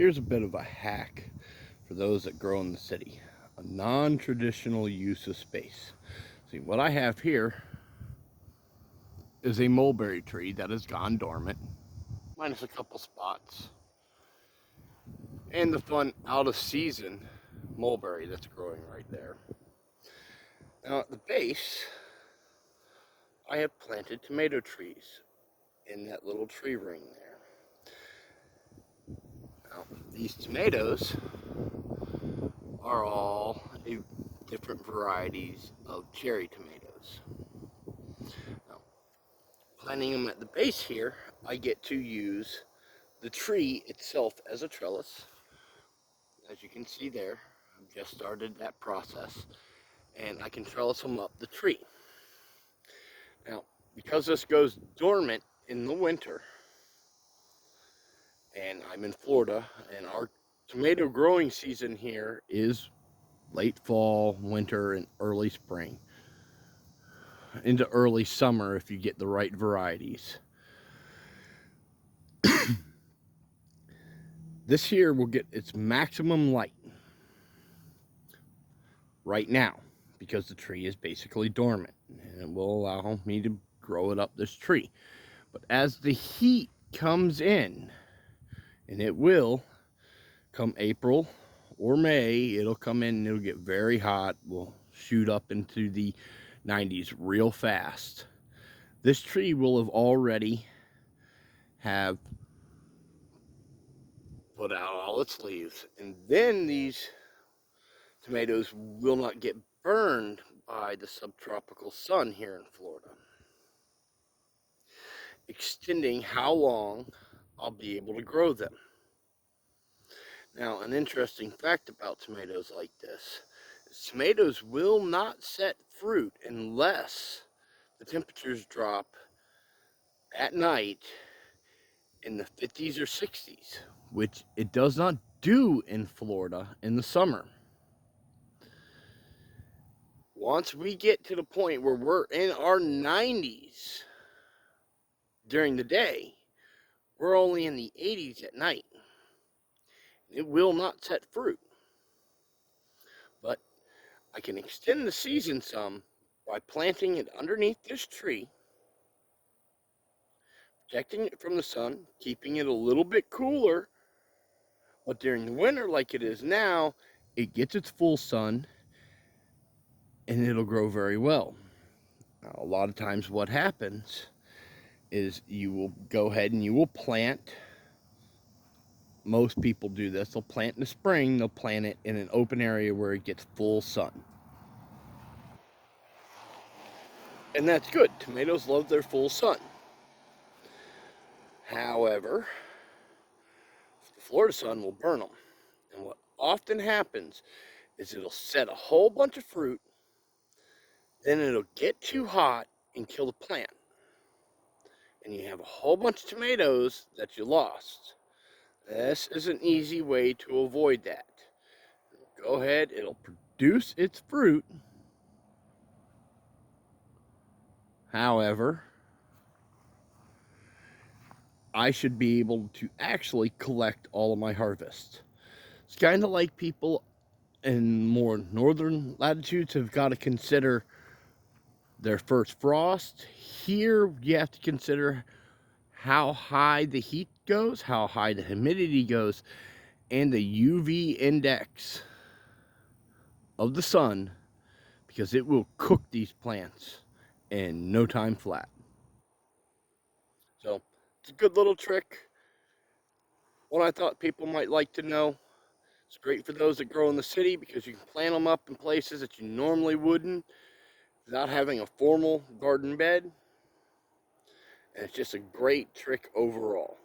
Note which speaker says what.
Speaker 1: Here's a bit of a hack for those that grow in the city. A non-traditional use of space. See, what I have here is a mulberry tree that has gone dormant, minus a couple spots, and the fun out-of-season mulberry that's growing right there. Now at the base, I have planted tomato trees in that little tree ring there. Now, these tomatoes are all different varieties of cherry tomatoes. Now, planting them at the base here, I get to use the tree itself as a trellis. As you can see there, I've just started that process, and I can trellis them up the tree. Now, because this goes dormant in the winter, and I'm in Florida, and our tomato growing season here is late fall, winter, and early spring, into early summer if you get the right varieties. This here will get its maximum light right now because the tree is basically dormant, and it will allow me to grow it up this tree. But as the heat comes in, and it will come April or May, it'll come in and it'll get very hot, will shoot up into the 90s real fast. This tree will have already have put out all its leaves, and then these tomatoes will not get burned by the subtropical sun here in Florida, extending how long I'll be able to grow them. Now, an interesting fact about tomatoes like this is tomatoes will not set fruit unless the temperatures drop at night in the 50s or 60s, which it does not do in Florida in the summer. Once we get to the point where we're in our 90s during the day, we're only in the 80s at night. It will not set fruit. But I can extend the season some by planting it underneath this tree, protecting it from the sun, keeping it a little bit cooler. But during the winter, like it is now, it gets its full sun and it'll grow very well. Now, a lot of times what happens is you will go ahead and you will plant. Most people do this. They'll plant in the spring. They'll plant it in an open area where it gets full sun. And that's good. Tomatoes love their full sun. However, the Florida sun will burn them. And what often happens is it'll set a whole bunch of fruit, then it'll get too hot and kill the plant. And you have a whole bunch of tomatoes that you lost. This is an easy way to avoid that. Go ahead, it'll produce its fruit. However, I should be able to actually collect all of my harvest. It's kind of like people in more northern latitudes have got to consider their first frost. Here, you have to consider how high the heat goes, how high the humidity goes, and the UV index of the sun, because it will cook these plants in no time flat. So it's a good little trick, one I thought people might like to know. It's great for those that grow in the city because you can plant them up in places that you normally wouldn't without having a formal garden bed. And it's just a great trick overall.